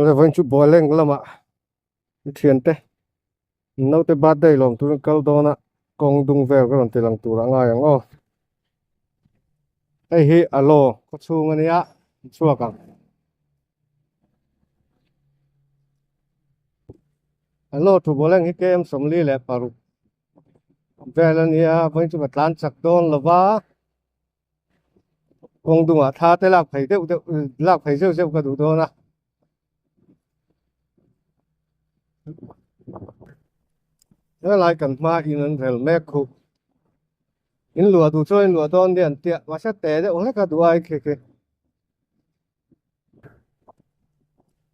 rồi vẫn chụp bò lên lắm ạ thiền thế nấu tới bát đây lòng tôi câu đó nè con đung về cái lòng tiền lòng tủ là ngay không ai hi alo có chu ngay á chua cả alo chụp bò lên cái kem sống li lẹ paru về là nia vẫn chụp tan chặt đôn là vá con đung à tha tới lạc phải tiêu lạc phải rêu cái đủ đó nè nó lại cần ma in anh về mẹ khu in lùa đủ cho in lùa đôn điện tiệt và sẽ té đấy hết cả đủ ai kì kì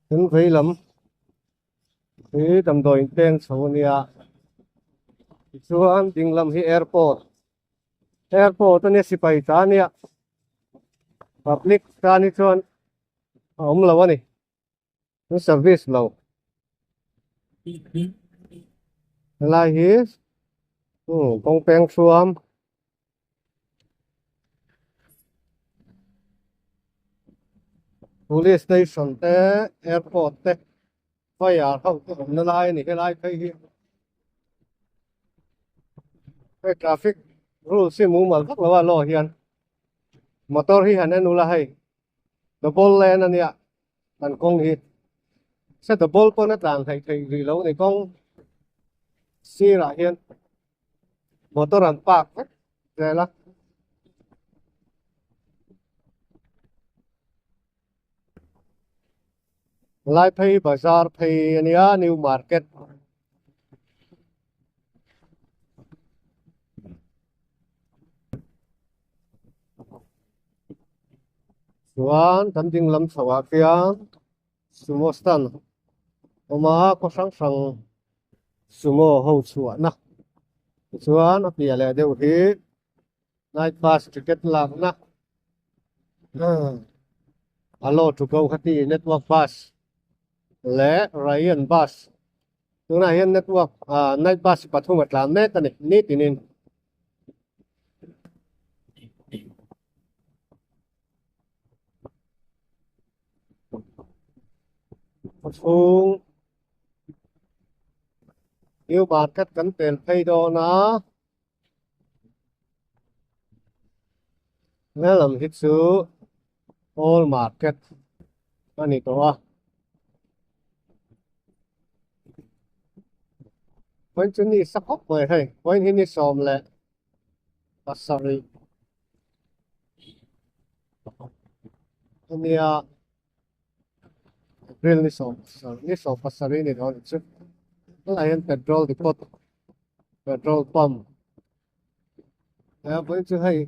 in phải lắm thì tầm đồi tên số nia chuan ding lam hi airport ania sipai ta nia public ta ni chuan lo ani no service lo lai hi kong peng suam police station te airport te fire ho no lai ni cái lai kai hi cái traffic rule si mu mal thak lawa lo hian motor hi han anu la hai double lane ania kan kong hi sẽ double pon na tang thai thai ri lo ni kong si ra hian motor an park rồi là lai pay bazaar pay ania new market chuan tam ding lam chawa kia sumo stand oma ko sang sang sumo ho chuan na chuan a pia le deuh hi night bus ticket lak na alo to go khati network bus le Ryan bus tuna hian network night bus pathum atlan me tani ni tinin chung yêu market kan tel phei do na ngalam hi chu all market ani to a point chu ni sakop mai hai point hi ni som le pasari ania grill ni som pasari ni don chu lại hiện petrol depot petrol pump với chứ hay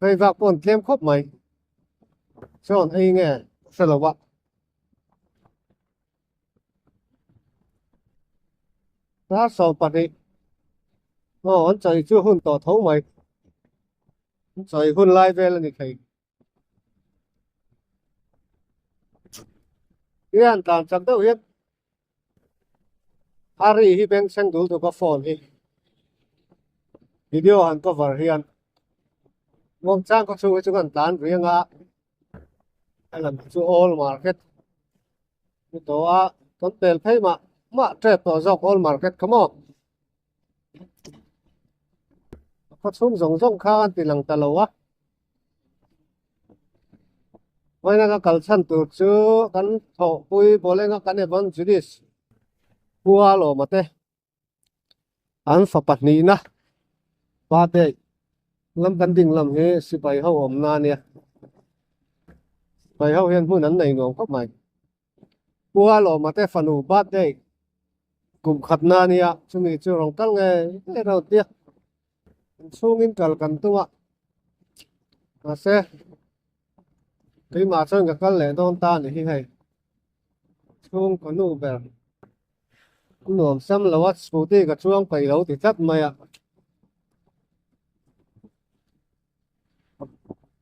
hay vào còn thêm khóc mày cho ai nghe sao là vậy ta sau bật đi anh chạy chưa hôn tỏ thấu mày chạy hôn live về là như thế cái an toàn chẳng đâu hết hari hi beng sang dul to ka phone hi video han cover hian mong chang ko chu chu kan tan rianga alam chu all market ni to a ton tel phei ma trap to jok all market come on ko chum zong zong khan ti lang ta lo wa mai na ka kalchan tu chu kan tho pui bolenga kan e bon judis bua lo mate an fa patni na ba te lam kan ding lam he sipai ho om na nia pai ho hian mun an nei ngom khop mai bua lo mate fanu ba te kum khat na nia chumi chu rong kal nge le ro tia chungin kal kan tuwa ma se cái mà sơn cái con lẽ don ta này hi hay chung có nụ bè nụ xem là what scooty cái chuông phải đấu thì chắc mày ạ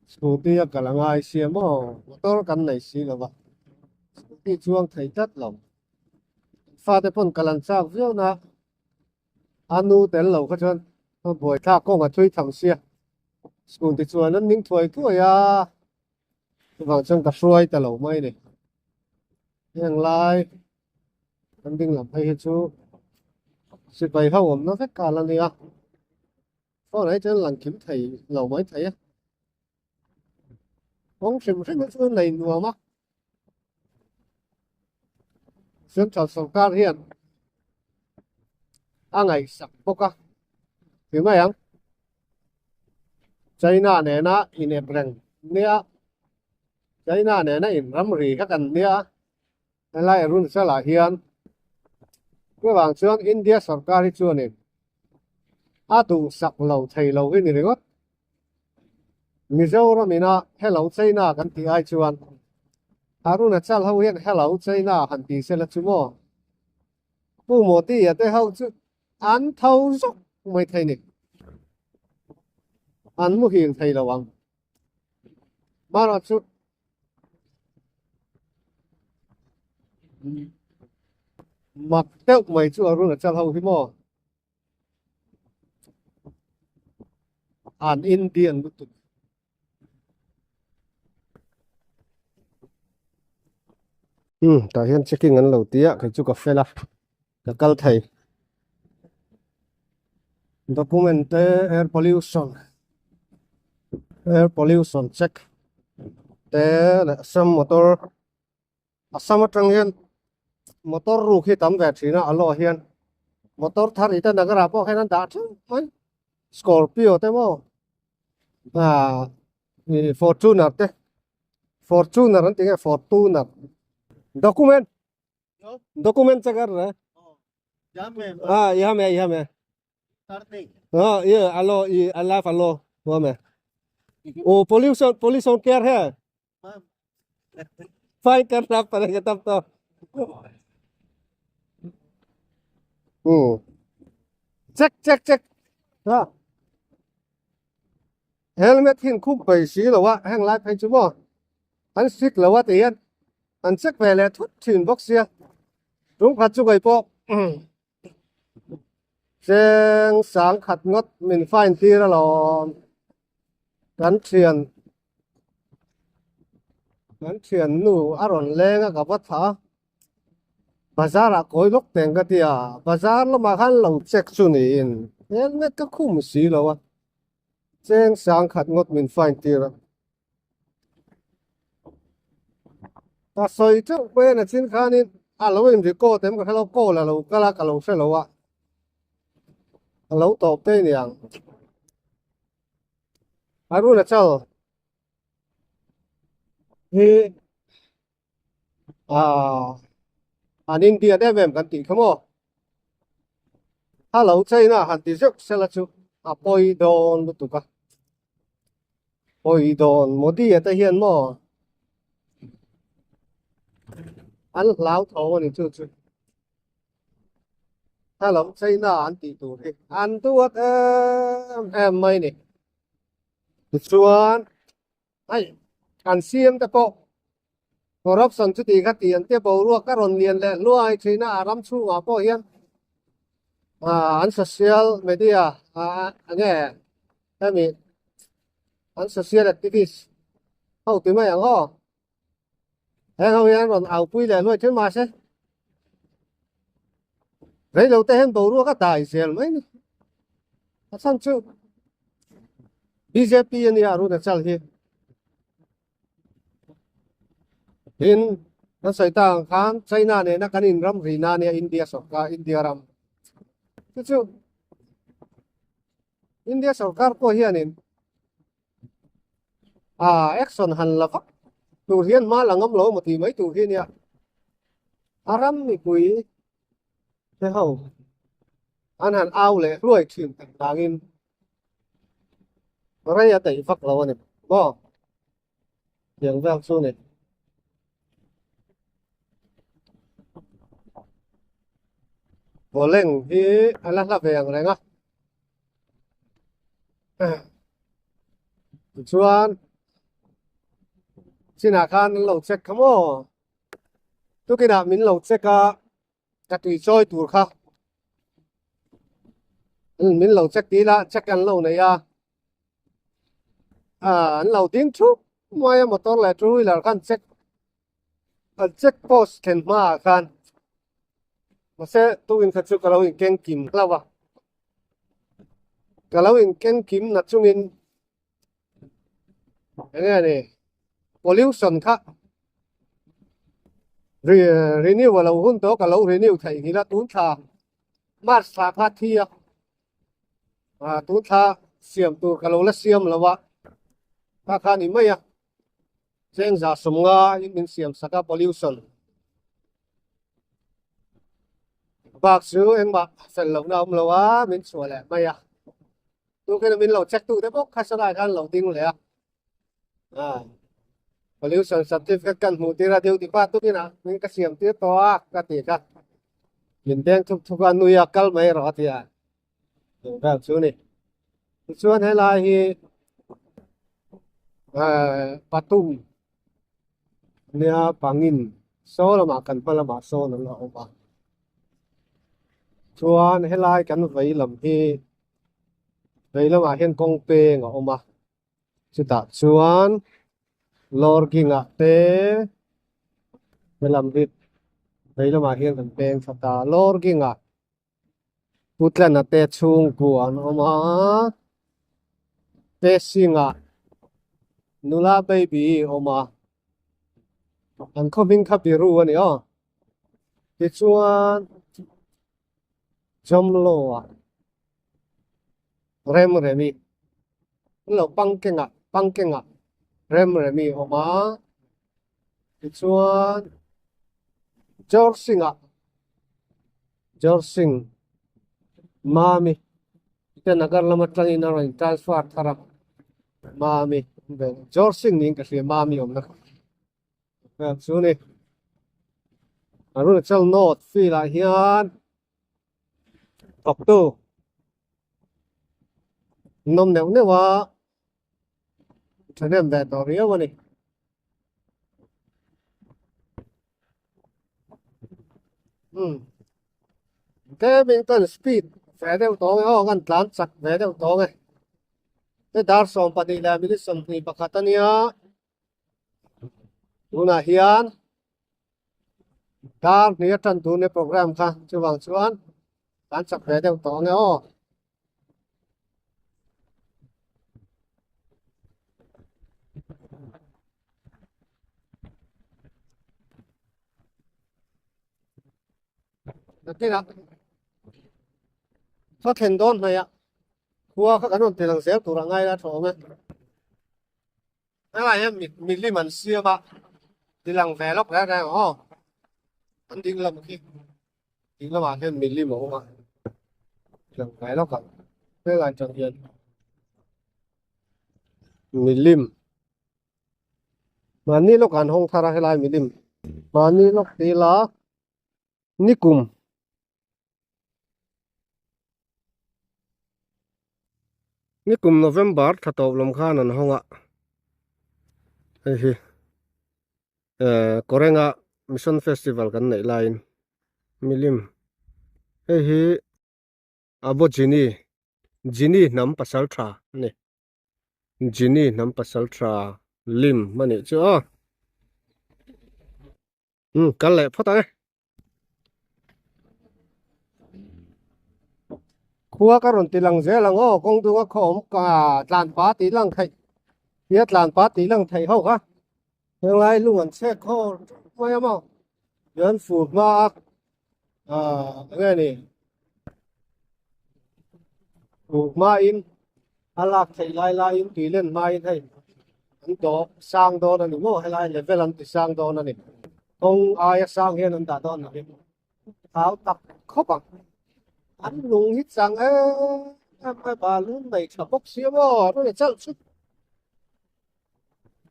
scooty cả là ngay xem mà motor căn này xí là vậy scooty chuông thấy chắc lòng pha tới phần cả lần sau riêu na anu đến lầu cái chân buổi tha con mà chơi thằng xe scooty chuông nó nín tuổi à vàng chân cà xuôi ta lẩu mây này hiện lại anh đừng làm hay chú sự vậy không nó tất cả là gì à sau đấy trên lần kiếm thầy lầu mấy thầy á không xem rất cái này mà mắc xem cho sầu ca hiện ngày sắp bốc á thì mấy em China này na in ebreng nia China này na in ramri các anh nia lại run sẽ là hiền cái bảng chương India sarkar hi chuan in a tu sak lo thei lo hi ni ringot Mizoram ina hello China kan ti ai chuan haruna chal ho hian hello China han ti se la chumo pu mo ti ate ho chu an thâu zok mai thei ni an mu hiền thei lo wang ma ra chu mặc teo mai chu haruna chal ho hi mo an Indian bu ta hian checking an lo tia cái chu ka fela ka kal thei document air pollution check te le sam motor asam atang hian motor ru khi tam ve thina alo hian motor thar ita nagara po khenan da thu mai Scorpio te mo à Fortuner te Fortuner an tinga Fortuner document Yo, document check kar raha oh, ya me ah यहाँ में tarde. हाँ ये ये अल्लाह alo वो में वो pollution care है फाइन करना पड़ेगा तब तो check हाँ helmet hin khum bai xí là wa hang lai phai chú mo anh xích là wa tiền anh check về là thút thìn box xia đúng phát chú gầy po sen sáng khát ngất mình fine ti ra lo gắn thuyền nu aron lenga ka wat tha bazar a koi lok teng ka tia bazar lo ma khan lo check chu ni in helmet ka khum si lo wa sen sang khat ngot min fine ti ra ta soi chu pe na chin khan in a lo im ri ko tem ka lo ko la lo ka la ka lo se lo wa lo to pe ni ang aru na chao hi an India de vem kan ti khamo hello China han ti jok se la chu a poi don lu tu ka poi don modi ta hian mo an lao tho ni chu chu hello China an ti tu hi an tu at em mai ni chuan ai an siam ta ko corruption chu ti kha ti an te bo ru ka ron lian le luai China aram chu ma po hian an social media nghe em mi an social activist hậu ti mai ang ho em không yan ron au pui le luai thế mà se lấy đầu tiên bầu ru ka tai sel mai ni san chu BJP ni aru na chal hi in nó xảy ta khán China này nó cái in ram rina này India sarkar India ram chứ chứ India sarkar ko hian in action han la vak tu hian ma la ngam lo một tí mấy tu hian ya aram ni kui thế hậu an han ao le ruồi thuyền tang dang in ray ya tai vak lo này bo yang vang su này vô leng hi ala la veng renga chuan China khan lo check kamo tu cái nào mình lo check ka tùy choi tur kha mình lo check tí la check ăn lo này anh lo tiếng chút mai motor là chui là khan check check post ken ma khan ma se tu in kha chu ka lo in ken kim lawa ka lo in ken kim na chung in ene ne pollution kha renew lo hun to ka lo renew thai hi la tun tha mát sa pha thia tun tha siam tu ka lo la siam lawa ta khan ni mai cheng za som nga in min siam saka pollution bạc xứ em bạc phần lồng đông lâu á mình sửa lại mày tôi cái mình lồng check tu đấy bốc khai lại gan lồng tinh lẻ pollution certificate kan mu tira deu di pa tu kina mình cái xiêm tiết to cái tiệt cái mình đang thúc ăn nuôi akal mấy rõ thì vào xứ này xứ này là hi patum nia pangin so là mà cần pa là mà so nó là ông chuan helai kan vei lam hi vei lam a hian kong pe nga oma chuta chuan lor ginga te melam dit vei lam a hian kan peng thata lor ginga putlan a te chung kuan oma te singa nula baby oma an khoming khapiru ani ti chuan jomlo rem remi lo pangkenga rem remi oma ti chuan jorsing mami te nagar lama tlangi na rin transfer thara mami jorsing ning ka hria mami om na chu ni arun chal not fi la hian tok tu nom neu newa thanem ve to ria wani cái mình cần speed phải theo tổ nghe gan tlan chặt phải theo tổ nghe cái dar som pa đi là mình som ni pakatania una hian dar ni tan tu ne program kha chu wang chuan tlan chặt phải theo tổ nghe cái nào phát hiện đón này qua các anh tiền hàng xếp tụ ra ngay ra chỗ nghe cái này mình đi mình xưa mà đi làm về lóc ra ra anh đi làm khi đi làm mà thêm mình đi mà không ạ làm về lóc cả cái là chẳng hiện mình lim mà ni lóc ăn không thara hay là mình lim mà ni lóc tí lá ni cùng ni cùng November thật tốt lắm khan anh không ạ Korenga Mission Festival kan nei line milim hi abo jini nam pasal tha ne jini nam pasal tha lim mani chu kan le phota khua ka ron tilang je lang kong tu ka khom ka tlan pa ti lang thai hiat tlan pa ti lang thai ho ka hiện nay luôn ăn xe khô mấy em không dân phủ mà nghe này phủ mà in alak thầy lai in tùy lên mai thầy anh đó sang đó là đúng không hay là level anh thì sang đó là này không ai sang hiện anh đã đó là này áo tập khóc anh luôn hít sang em bà luôn này chả bốc xíu mà nó lại chân chút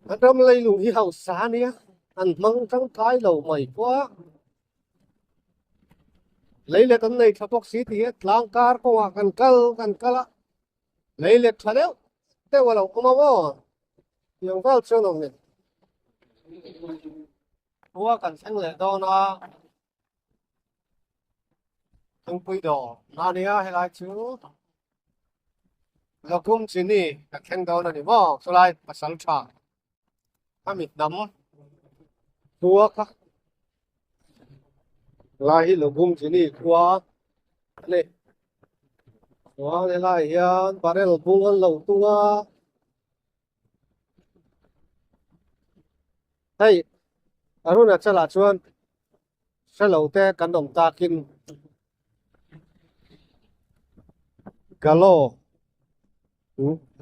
anh trong lấy luôn hi hậu xá nè anh mong trong cái lầu mày quá lấy lại tấm này cho bác sĩ thì hết lang car có à cần cal lấy lại thật đấy thế vào lầu không mà dùng vào cho nó này qua cần sang lại đó nó không quy đồ nó đi hay là chứ là cũng chỉ nè cái khen đó là đi vào số lại bắt sáng trà mình nắm tua các lai hi lubum chini khua ne khua ne lai hian barrel bung an lo tunga hei aruna chala chuan salo te kan dom takin galo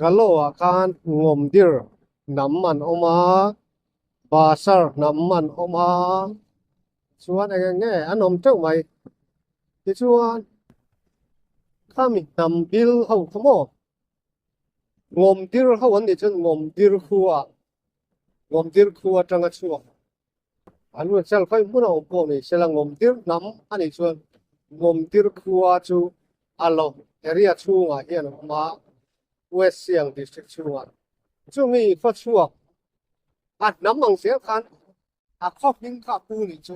galo a kan ngom dir nam man oma basar nam man oma chuan enge nge anom teu mai ti chuan khami nam bil ho thamo ngom dir ho an ni chun ngom dir khuwa tanga chuak anu chal phai muna po ni sela ngom dir nam ani chuan ngom dir khuwa chu alo area chunga hian ma west siang district chunga chumi fa chuak a nam ang se khan a khop ning kha pu ni chu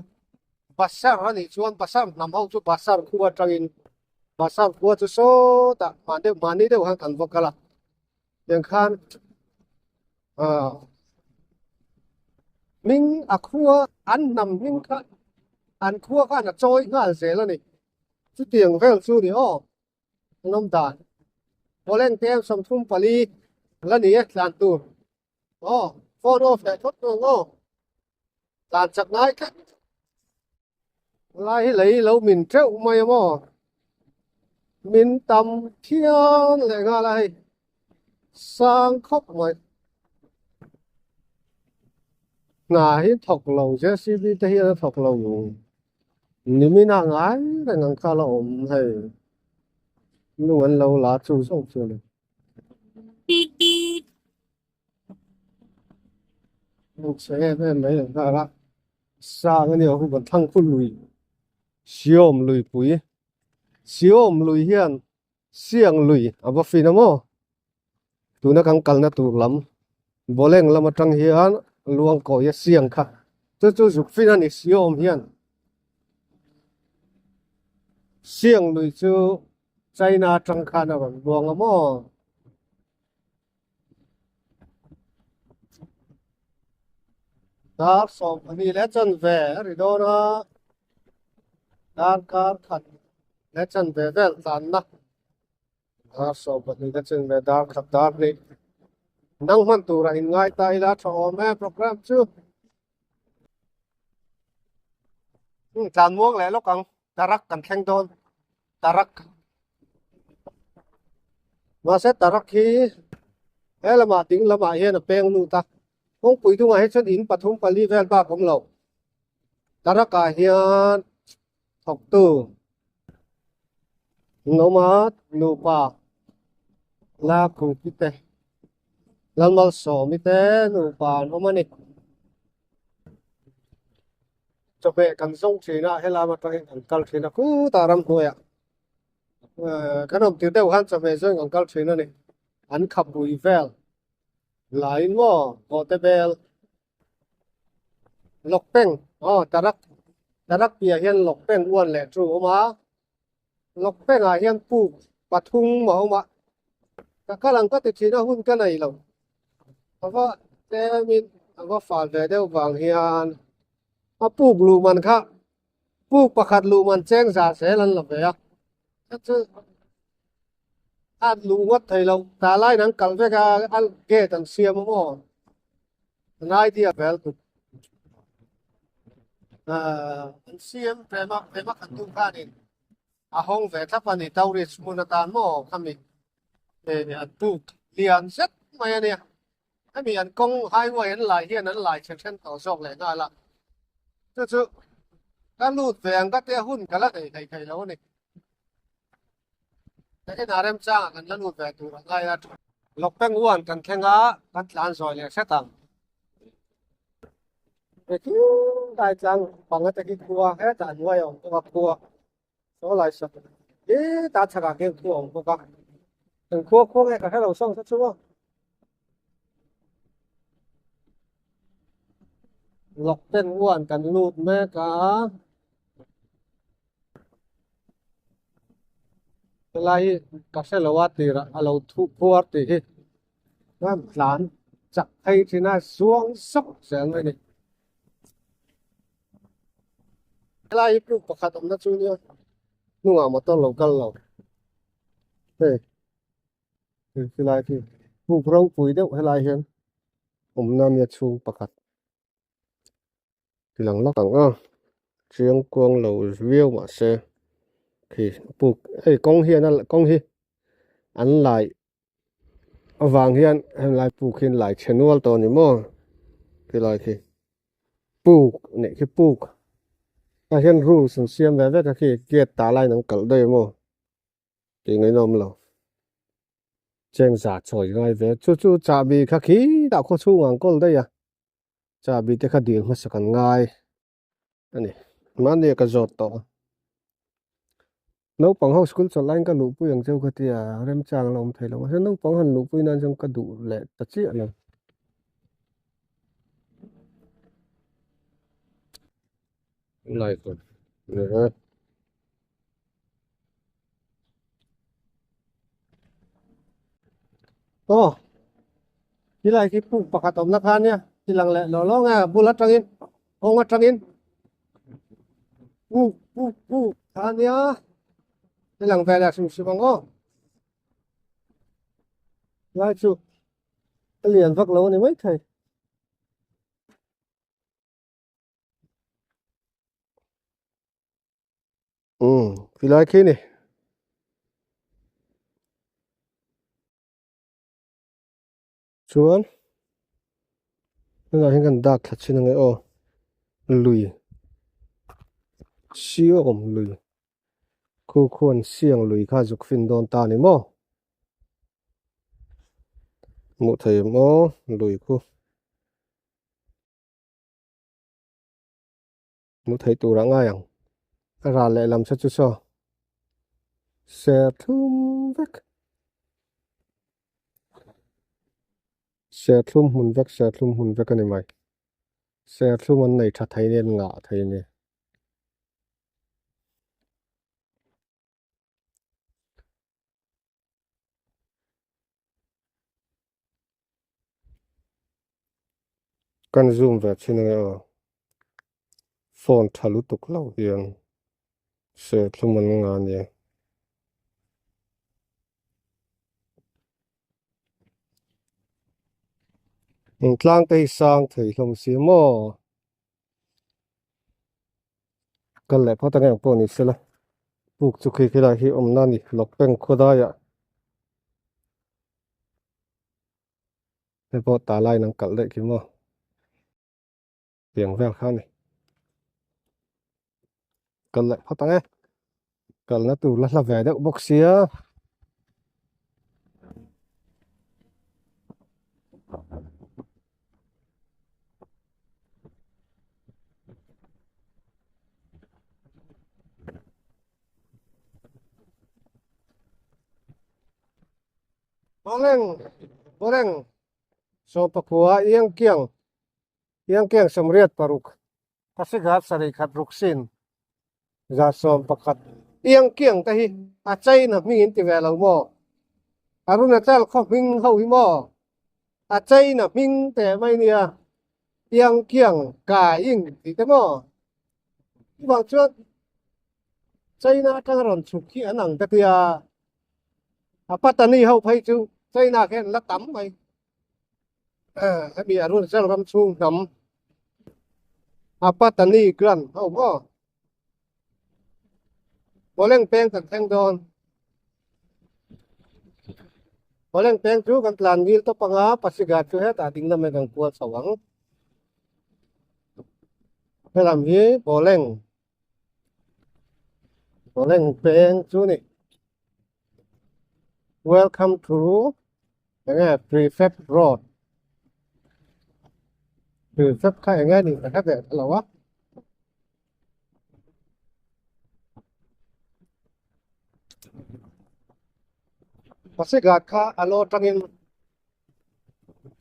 basar ani chuan basar nam ho chu basar khuwa tangin basar khuwa chu so ta mani de han kan vokala yang khan à mình à khua ăn nằm mình cả ăn khua cả là trôi ngã dễ là này chú tiền về chú đi ô nông đàn có lên tem sắm thun pali là này làm tu ô photo phải thoát luôn ô làm chặt ngay cách lại lấy lâu mình treo mày mà mình tầm thiên lại ngã lại sang khóc mày ngài thọc lầu chứ CP đây là thọc lầu nếu mình đang ngái là ngang khá là ổn hay luôn lâu lá chú sông chưa này lúc sẽ bên mấy lần ra là xa cái điều không còn thăng khuôn lùi siêu lùi bụi siêu lùi hiền siêng lùi à bà phi nó mò tụi nó căng căng nó tụi lắm bố lên là mà trăng hiền luôn có cái siêng khác tôi dục phi nó này siêu hiền siêng lùi chú China trăng khăn là bằng luồng à mò đó xong thì lẽ chân về thì đó nó đang cá khăn lẽ chân về về tàn nè đó xong thì lẽ chân về đang khắp đàn đi năng hoàn tụ ra hình ngay tay là cho mẹ program chứ tràn muông lẽ lúc càng tarak càng khen tôn tarak mà sẽ tarak khi ấy là mà tính là mà hiện là bèn nu ta không quý thu ngày hết in pathum pali vel ba cũng lâu tarak cả hiện học từ nó mà nu pa la cũng kite lần mal so mi te nu pa nó mà nè cho bé cần sông chỉ là hay là mà cái cần chỉ là cứ taram thôi ạ cái đồng tiền tiêu han cho bé rồi còn cần chỉ này anhขับ bụi vel lại ngõ ngõ tê bel lộc beng tarak bia hian lộc beng uan lệ tru mà lộc beng à hian pu pathum mà cái lần có thể chỉ nó hun cái này lâu và thế mình và phản về đâu vàng hian mà pu lu man kha pu pakhat lu man cheng za se lan la ve à chứ ăn lu ngất thầy lâu ta lại nắng cắn với cả ăn ghê tận xiêm mà nay thì về ăn xiêm về mà khăn tung pha đi à hong về thắp anh đi tàu đi mua nó tan mà khăm đi để ăn tu liền rất mày nè cái mình ăn công hai người ăn lại hiện ăn lại trên trên tàu sọc lại nói là chứ cái lụt về ăn các cái hun cái là thầy lâu này cái nào em cha cần lăn lụt về tụ ngay là lộc beng uan cần khen á cần lan rồi liền xét tầm cái đại trang bằng cái cua hết cả nuôi ông cái cua số lại sợ ê ta chắc là cái cua ông có đừng cua cái cái đầu sông rất chúa lộc beng uan cần lụt mẹ cả lại các xe lúa thì là lúa thu mua thì nó lán chặt hay thì nó xuống sốc sẽ vậy này lại cứ bắt khát ông nó chú nhá nu à mà tao local lâu thế thì lại thì bu rau pui đâu hay lại hiện ông nam ya chú bắt khát thì lần lắc cẳng riêng quang lâu view mà xe thì bu ấy công hiền là công hi ăn lại vàng hiền hay lại bu khiên lại channel to ni mo thì lại thì bu này cái bu à hiện rules and xem về cái khi kia ta lại nâng cỡ đây mo thì người nom lâu chen giả chọi ngay về chú chú chả bị khắc khí đã có chú ngang col đây à chả bị thế khắc điện mà sao cần ngay anh này mà này cái giọt to nấu bằng học school cho lại cái lũ bụi yang châu cái tia rem chang lòng thấy lòng thế nấu bằng hành lũ bụi nan trong cái đủ lệ tất chí là lại rồi nữa ô chỉ lại cái phụ bạc hạt tôm nát han nhá chỉ lăng lệ nó lo nghe bu lát trăng in ông lát trăng in bu han nhá chỉ lăng về là sung sung bằng ô lại chú cái liền vắt lâu này mấy thầy thì lại khi này chuan nên là hiện gần đặc thật xin ngay ô lùi siêu ổm lùi khu khuôn xiềng lùi khá dục phim đồn ta này mò một thầy mò lùi khu một thầy tù đã ngay à ra lại làm sao chú sao xe thum vách xe thum hùn vách xe thum hùn vách cái này mày xe thum anh này thật thấy nên ngã thấy nè căn zoom về trên này ở phone thả lút tục lâu hiền xe thum anh ngã nè tlang tay sang thì không xí mò cần lại phát tăng em phone này xí la buộc chụp khi lại khi ông nani lọc beng khoa đây ạ để bộ tả lại năng cẩn lại cái mò tiếng vang khăn này cần lại phát tăng em cần nó tụ là về đâu bốc xía bố leng so Papua yang kiang samriat paruk pasigat sari khat ruksin za som pakat yang kiang tahi achai na mingin ti velo mo arunachal kho ming ho hi mo achai na ming te mai nia yang kiang ka ing ti te mo bang chuan chai na tang ron chukhi anang ta tia apatani ho phai chu chai na khen la tam mai bị arunachal ram chung nam apatani kran ho mo boleng peng kan teng don boleng peng chu kan tlan wil to panga pasigat chu het ading na me kan pual sawang helam hi boleng peng chu ni welcome to prefect road prefect khai nghe ni ka ve lo wa pasigat kha alo tangin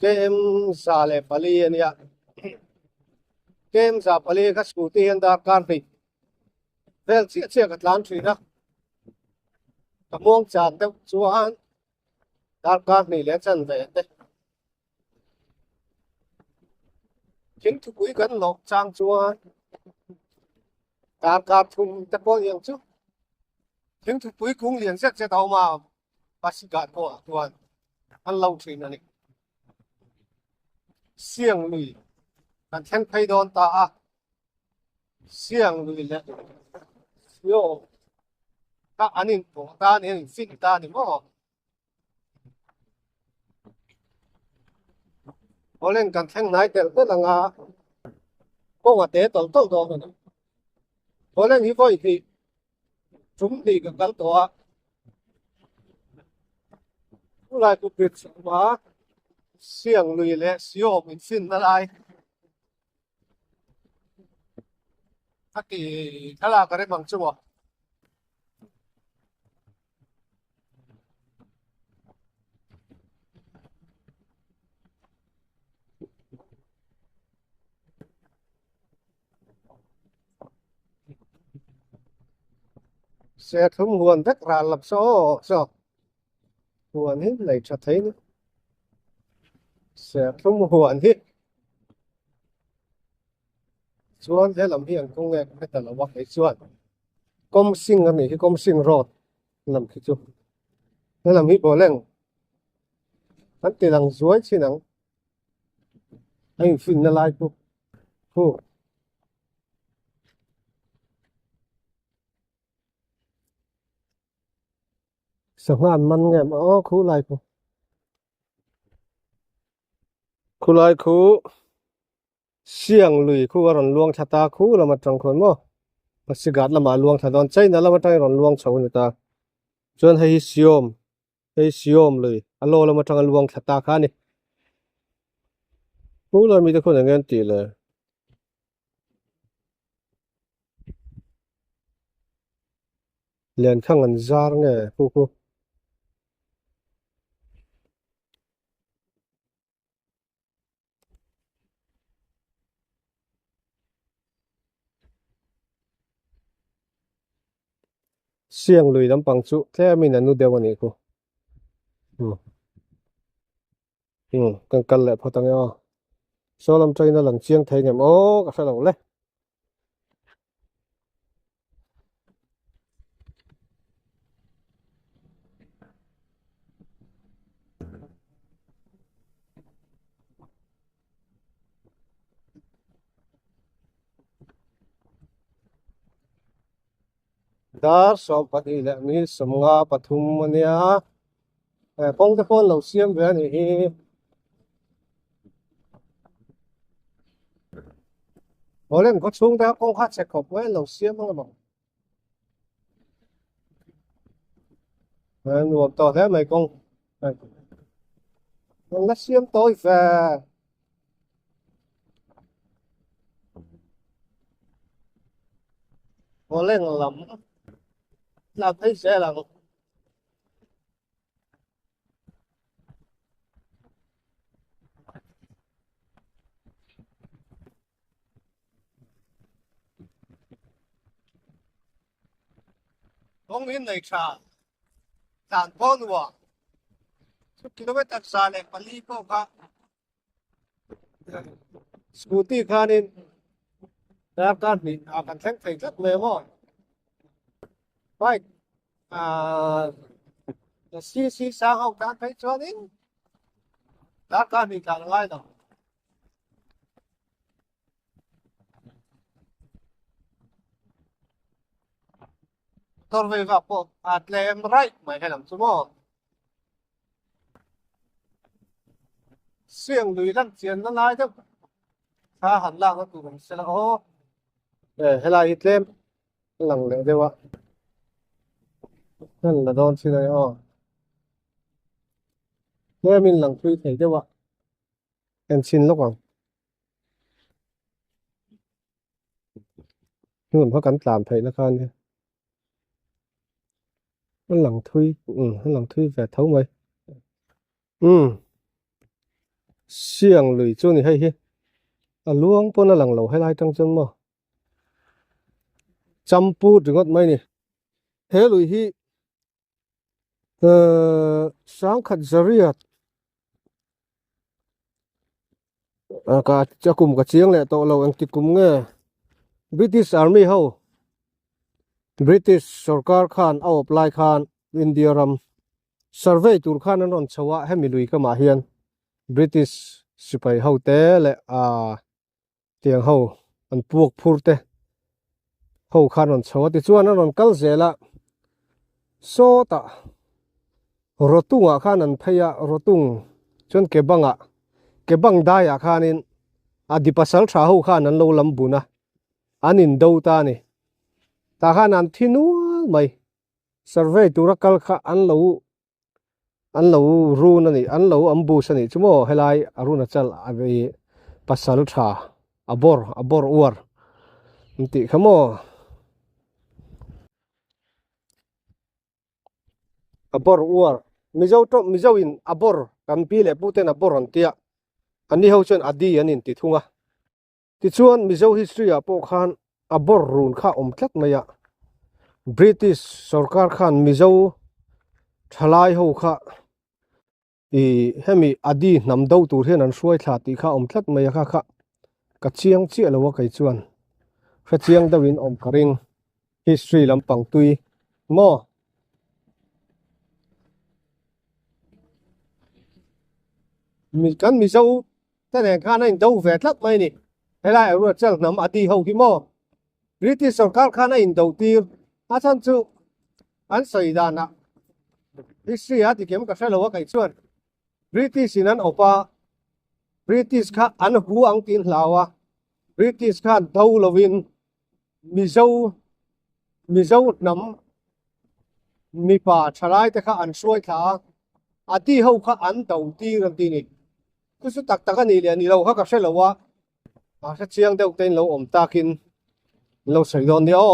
kem sale pali ania kem sa pali ka scooty an dar kan pi vel chi chi ka tlan thui na ka mong chan te chuan dar kan ni le chan ve te chính thức quý gần lọc trang chuan cả thùng tất có những chút những thứ cuối cùng liền sẽ tàu mà bác sĩ gạt của tuần ăn lâu chuyện này xiềng lùi anh thèn phay đòn ta xiềng lùi lệ yo các anh em của ta nên xin ta nên mà có lên cần thèn này thì rất là ngã có mà té tàu tàu đó nữa có lên như vậy thì chúng thì cái cắn tổ lại cũng biết mà xiềng lùi lệ xíu mình xin nó lại cái là cái bằng chung à sẽ thấm nguồn rất là lập số sao nguồn hết này cho thấy nữa sẽ thấm nguồn hết chuan thế làm hiện công nghệ cái tờ là bắc cái chuan công sinh anh này cái công sinh rồi làm cái chú thế làm hít bộ lên anh tiền hàng dưới chứ nắng anh phun nó lại cô sống ăn man nghe mà khu lại khu lại khu xiang lùi khu ròn luông chặt ta khu là mặt trăng khôn mò bác sĩ gạt là mà luông chặt đòn cháy nó là mặt trăng ròn luông chậu người ta chuan hay siom lùi alo là mặt trăng luông chặt ta khá này khu là mình đã khôn nghe tỷ là liền khăng ăn zar nghe khu xiang lùi lắm bằng chú thế mình là nu đeo này khu ừ ừ cần cần lại phô tăng nhau số làm chơi nó lần chiang thấy nhầm cà phê lòng lấy dar so pati le mi somnga pathum mania pong te pon lo siam ve ni hi bolen có chung ta kong khat se khop we lo siam ma ma nuông to thế mày kong kong nó siam tôi về bolen làm thấy sẽ là kong in này cha tan pon wa kilometer sa le pali ko ka scooty khanin ta kan ni akan thang thai rất mê mỏi vậy xí sang học đã thấy cho đến đã can thì càng lai đâu tôi về gặp bộ em right mày hay làm số mò xuyên lùi lăn tiền nó lai thôi ha hẳn là nó tụi mình sẽ là hay là ít lên lằng lẽ đâu ạ nên là đòn xin này nếu mình lằng thui thấy đâu ạ em xin lúc nào nhưng mà có cắn làm thấy nó khan nó lằng thui nó lằng thui về thấu mày xiang lùi chỗ này hay hi luông po nó lằng lầu hay lai trăng chân mà champu đừng mấy nè thế lùi hi sáng khát zaria cả cho cùng cả chiếng lệ tổ lầu anh ti cùng nghe British Army hậu British sarkar khan au apply khan India ram survey tur khan an on chawa hemi lui ka ma hian British sipai ho te le tiang ho an puak phur te ho khan on chawa ti chuan an on kal zela so ta rotunga khan an phaya rotung chon ke bang daya khanin adipasal tha ho khan an lo lam buna anin do ta ni ta khan an thinu mai survey turakal kha an lo ru na ni an lo ambu sani chumo helai aruna chal avi pasal tha abor uar nti khamo abor uar mizo in abor kan pi le puten abor an tia ani ho chen adi anin ti thunga ti chuan mizo history a po khan abor run kha tlat maya British sarkar khan mizo thalai ho kha i hemi adi namdo tur hian an hruai thla ti kha tlat maya kha ka chiang chi lo wa kai chuan kha chiang dawin karing history lampang tui mo mi kan mizo ta ne khan in do ve tlat mai ni helai ru chal nam adi ho ki mo British sarkar khan in do tir a chan chu an soi da na history a ti kem ka hre lo wa kai chuan British in an opa British kha an hu ang tin hlawa British khan do lovin mizo nam mi pa thalai te kha an suai tha ati ho kha an do ti ram ti ni ku su tak ani le ni lo kha ka hre lo wa a kha chiang deuh ten lo takin lo soi don ni o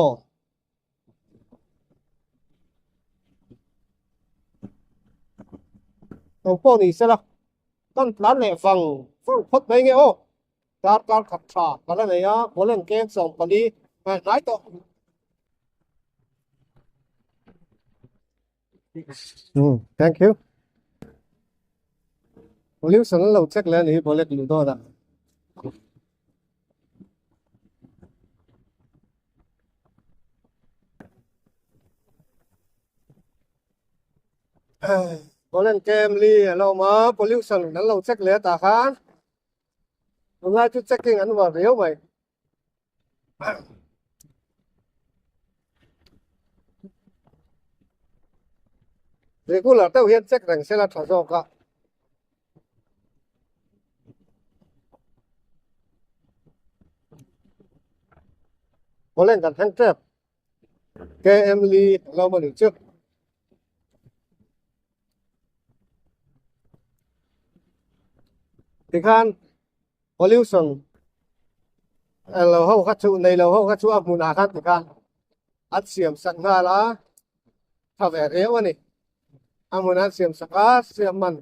po ni se la ton plan le phang phot mai nge o tar khat tha kala ne ya bolen ken song pali ma nai to thank you liu san lo check le ni bolet lu do da bolen kem li lo ma pollution nan lo check le ta khan ngay chú checking ăn vào réo mày thì cũng là tao hiện check rằng sẽ là thỏa do cả có lên cả thang trep cái em ly lâu mà được trước thì khan pollution lâu hậu khát chú này lâu hậu khát chú áp mùn à khan thì khan ắt xiêm sẵn nga lá thảo vẻ réo anh áp mùn ắt xiêm sẵn á xiêm mặn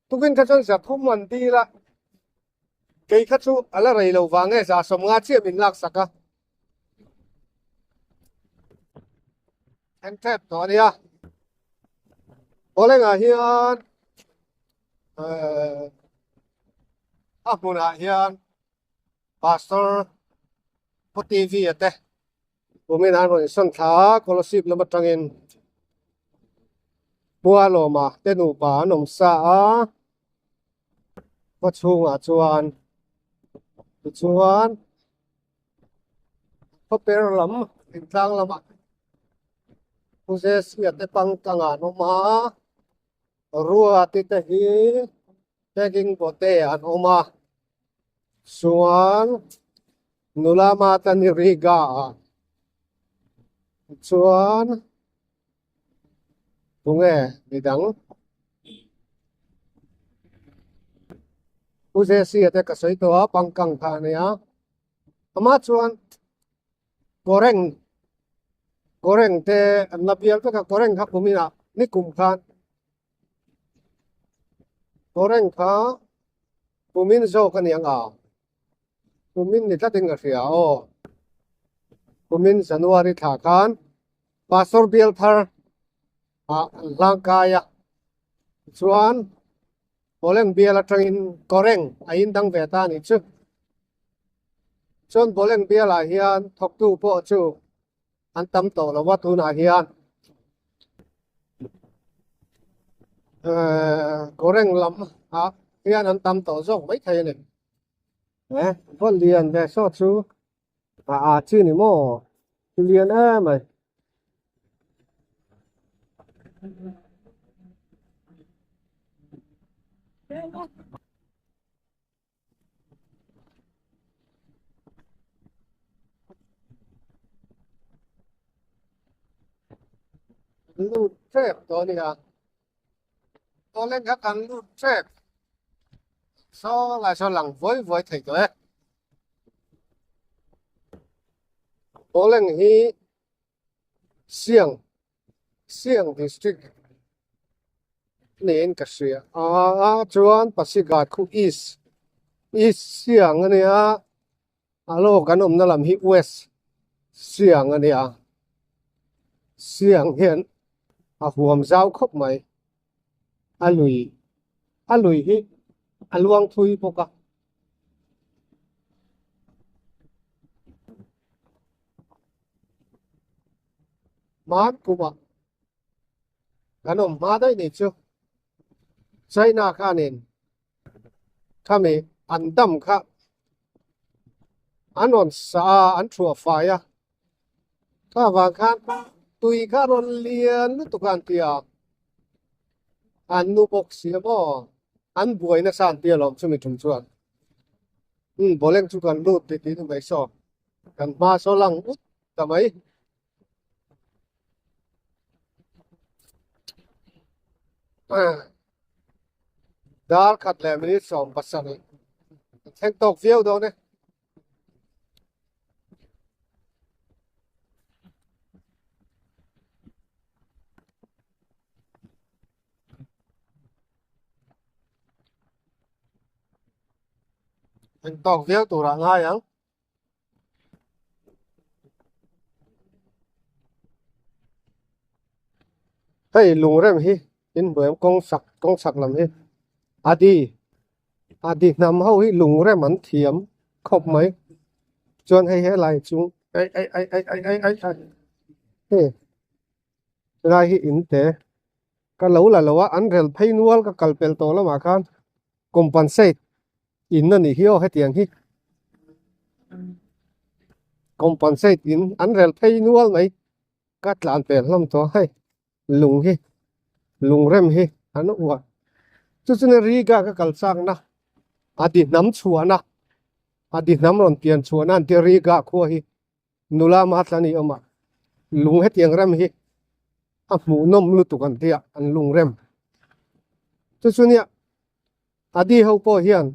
tu kinh khát chú sẽ thúc mặn đi là cái khát chú à là rầy lâu vàng nghe giả sống nga chia mình lạc sạc á em thép đó đi à có lên à hiền áp mùn à hiền pastor put TV at te bumin an ron san tha kolosip lama tangin bua lo ma tenu pa nom sa a pa chunga chuan pa per lam intang lama Moses ya te pang tanga no ma ruwa ti te hi taking bote an oma chuan nulama tani riga chuan tunge midang use si ate ka soi to pangkang tha ne a ama chuan koreng te nabial pe ka koreng kha kumina ni kum khan koreng kha kumin zo kan yang a kumin ni ta ting a ria o kumin January tha khan pastor bial thar a langkaya chuan bolen bial atangin koreng ain dang ve ta ni chu chuan bolen bial a hian thok tu po chu an tam to lo wa tu na hian goreng lam hian an tam to zong mấy thầy này có liền về so chú chứ này mò liền mày lụt xếp đó nè to lên các ăn lụt xếp so là so lằng với thầy đấy to lên hi xiang xiang district nên cái gì chuan Pasigat khu east xiang này alo cái nó làm hi west xiang này xiang hiện huam giao khóc mày lùi hi luang thui boka mát kuma ganom ma dai ni chu China kha nen kami andam kha anon sa an thua fa ya ka wa khan tui kha ron lian tu kan tia an nu bok sia bo an buai na san tia lom chu mi thum chuan boleng chu kan lut ti tu mai so kan ma so lang ut ta mai dar khat le minute som pasani theng tok view do ne theng tok view tu ra nga yang hey lung rem hi in boem kong sak lam hi adi nam hau hi lung rem an thiam khop mai chuan hay lai chung ai hey lai hi in te ka lo la lo an rel phei nual ka kalpel to la ma khan compensate in na ni hi o hetiang hi compensate in an rel phei nual mai ka tlan pel lam to hay lung hi lung rem hi an wa chu chu ne ri ga ka kal sang na adi nam chuana adi nam ron tian chuana an ti ri ga kho hi nula ma tlani oma lung hetiang rem hi mu nom lu tu kan tia an lung rem chu chu nia adi ho po hian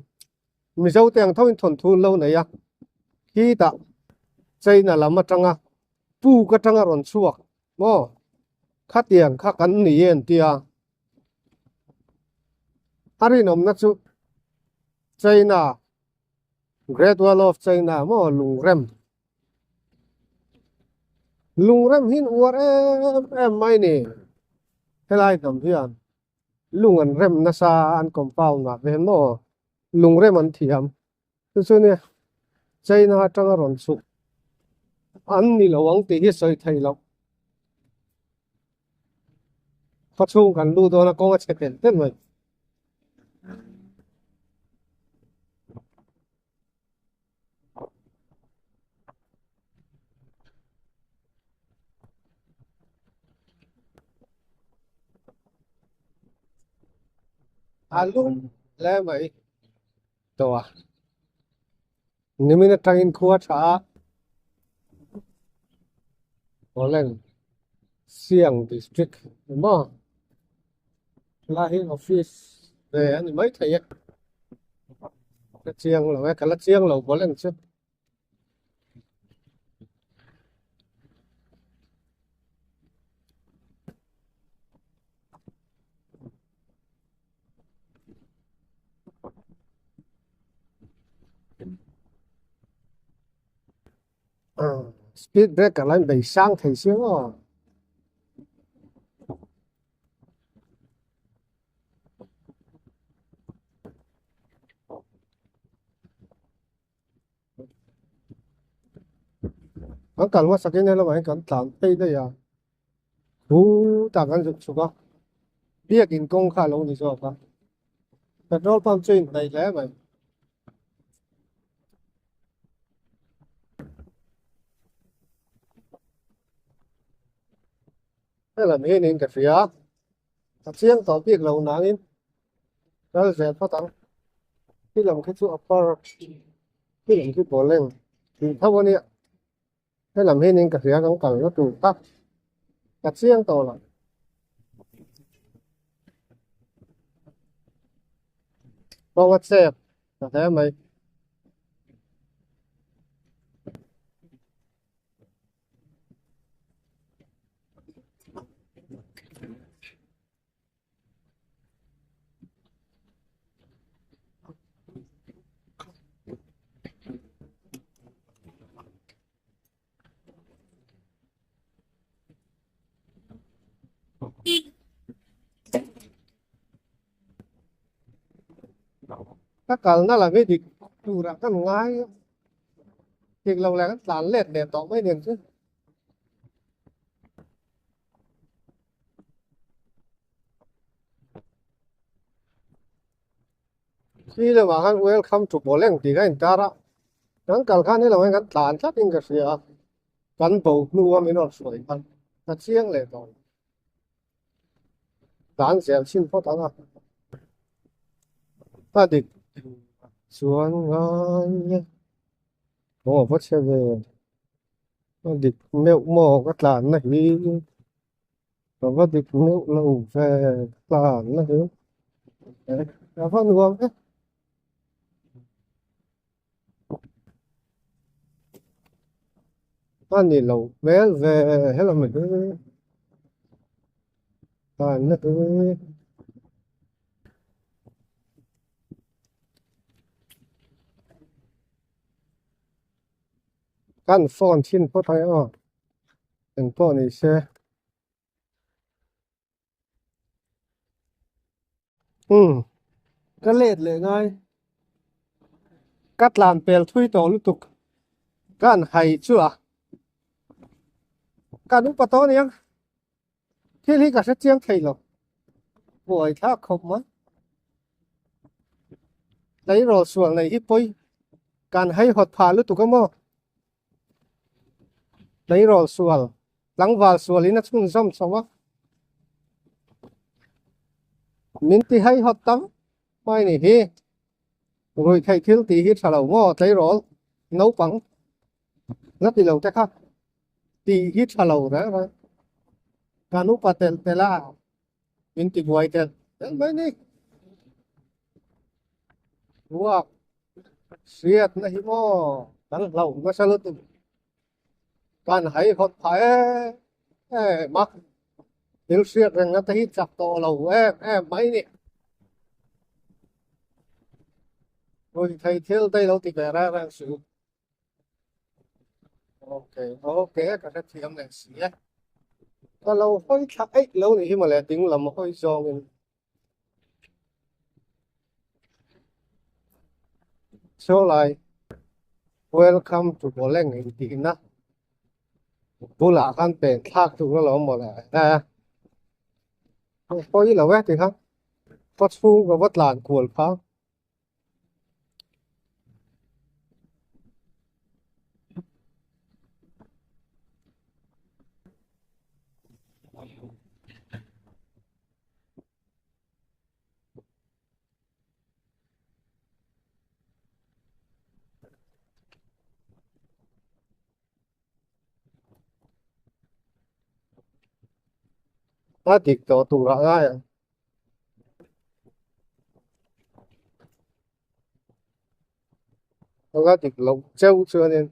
mi zo teng thoin thon thu lo na ya hi ta China lama tanga pu ka tanga ron chuak mo khatiang kha kan ni yen tia ari nom na chu China Great Wall of China mo lung rem hin war em mai ni helai nom hian lung an rem na sa an compound na ve mo lung rem an thiam chu chu ne China tanga ron chu an ni lawang ti hi soi thai lo phát chung kan lu do na ko che pen ten mai alum le mai to ni min tangin khuwa tha olen siang district mo la hi office về anh mấy thầy cái chiang là cái lá chiang là có lên chứ speed breaker lên bị sang thầy xíu ang kalma sa kanya lang ang kan tan pay da ya hu ta kan su su ka bia kin kong kha long ni so ka petrol pump chain này lẽ vậy hay là mấy nên cái phía tập riêng tỏ việc lâu nắng in đó là sẽ phát tăng khi làm cái chỗ upper khi làm cái bộ lên thì thâu anh ạ hay làm mấy nên cái phía cũng cần nó đủ tắc tập riêng tỏ là bao quát xe là thế mày các cần nó là cái gì đủ ra cái ngay thì lâu là cái tàn lẹt để tỏ mấy điểm chứ khi là mà hắn welcome to bộ lên thì cái anh ta đó hắn cần khănนี่เราให้กันตานชัดอิงกับเสียกันโบกนัวไม่นอนสวยกันตัดเสียงเลยตอนตานเสียชิ้นพอตังอ่ะถ้าเด็กสวนงานเนี่ยโอ้พอเชื่อเลยถ้าเด็กเลี้ยวหม้อก็ตานนะฮีแต่ว่าเด็กเลี้ยวเราแฟตานนะฮีแล้วพอนัวเอ๊ะอันนี้เราแม้แฟให้เราไม่ได้ตานนะฮี căn phone trên phố thái ở thành phố này xe cái lệch lệ ngay cắt làm bèo thui tổ lúc tục căn hay chưa căn lúc bắt đầu nhá khi lý cả sẽ chiang thầy lộc buổi thác không mất lấy rồi xuồng này ít bôi căn hay hot phá lúc tục cái mò lấy rồi xuồng lắng vào xuồng lý nó chung rong sao á mình thì hay hot tắm mai này hi rồi thầy thiếu tí hít xả lầu ngó thấy rõ nấu bằng rất là lâu chắc ha tí hít xả lầu đó rồi canu patel tela mình thì quay tel mấy này wow siết này mò đang lâu mà sao lúc can hay hot phải mắc thiếu siết rằng nó thấy chặt to lầu em mấy này rồi thầy thiếu tay đâu thì về ra sử ok ok cả cái thiam này xí á ta lâu hơi chắc ấy lâu này khi mà lại tính là một hơi do mình số lại welcome to Bộ Lên này thì nó bố lạ khăn bền thác tụi nó lỏng một lại nè có ý là vét thì không có thu và vất làn cuộn phá ta thì tổ tụ ra ai à nó có thì lồng trâu chưa nên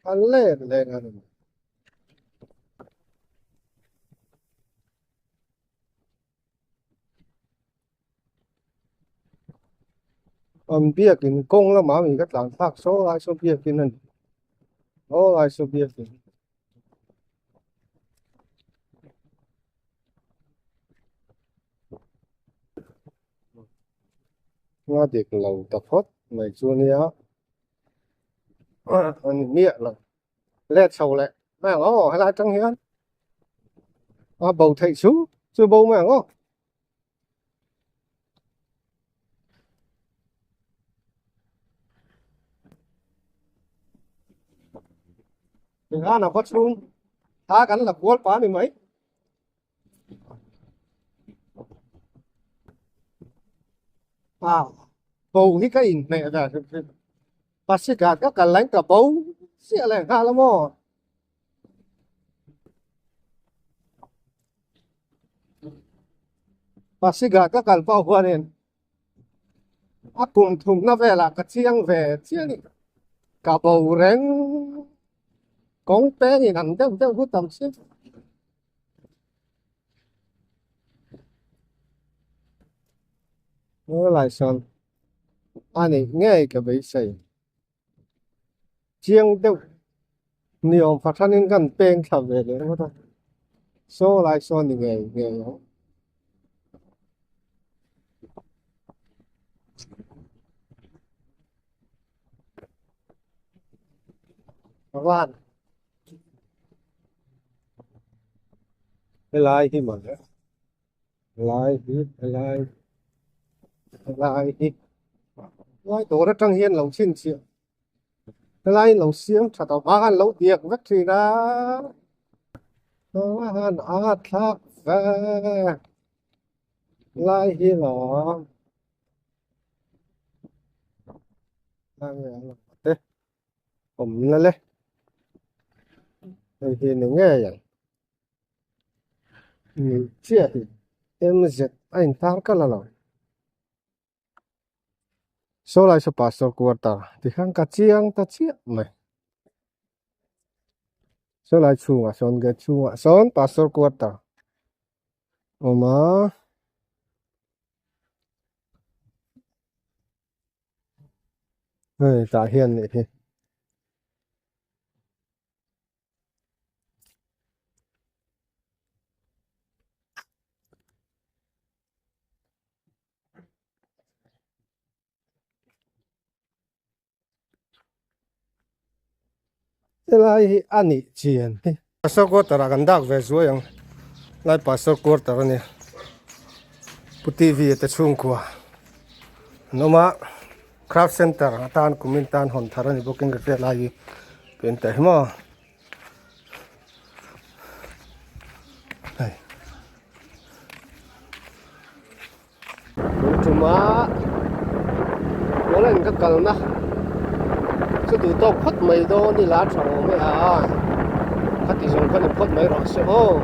ăn lên lên là bia kinh công là mà mình cắt làm thác số lại số bia kinh này số lại số bia kinh nó thì lồng tập hốt mày chua nhá anh nghĩa là lét sâu lẹ mẹ ngó hay là trăng hiến bầu thầy xuống chưa bầu mẹ ngó đừng ăn nào phát xuống thá cắn là cuốn phá đi mấy bầu hít cái in mẹ ra bác sĩ cả các cái lánh cả bầu sẽ lại ha lắm mò bác sĩ cả các cái bao hoa nên cùng thùng nó về là cái chiang về chiang cả bầu rén con bé thì nằm trong trong hút tầm xíu nó lại son anh ấy nghe cái bấy sầy chiang đâu nhiều phát thanh những gần bên thầm về đấy mà thôi số lại son thì nghe nghe nó các bạn cái like thì mà like like like like tổ rất trăng hiên lòng xin chịu cái like lòng xiếng thật tao bán lâu tiệc vắt thì ra nó han thác về like hi lọ like thếผมนั่นเลยไอ้ที่หนึ่งไงอย่างนี่เชี่ยem giật anh tao cái là rồi số lại số pastor quarter thì khang cả chiang ta chiết mày số lại chung à son cái chung à son pastor quarter mà ơi ta hiền này thì cái lại anh ấy chiên pastor quarter là gần đặc về rồi anh lại pastor quarter này putih vi ta chung qua nó mà craft center tan kumin tan hon tharan booking cái lại bên tay mà này cuma có lên các cần na cứ từ to phất mày đó đi lá trầu mới à phát thì dùng cái này phất mày rõ sẽ ô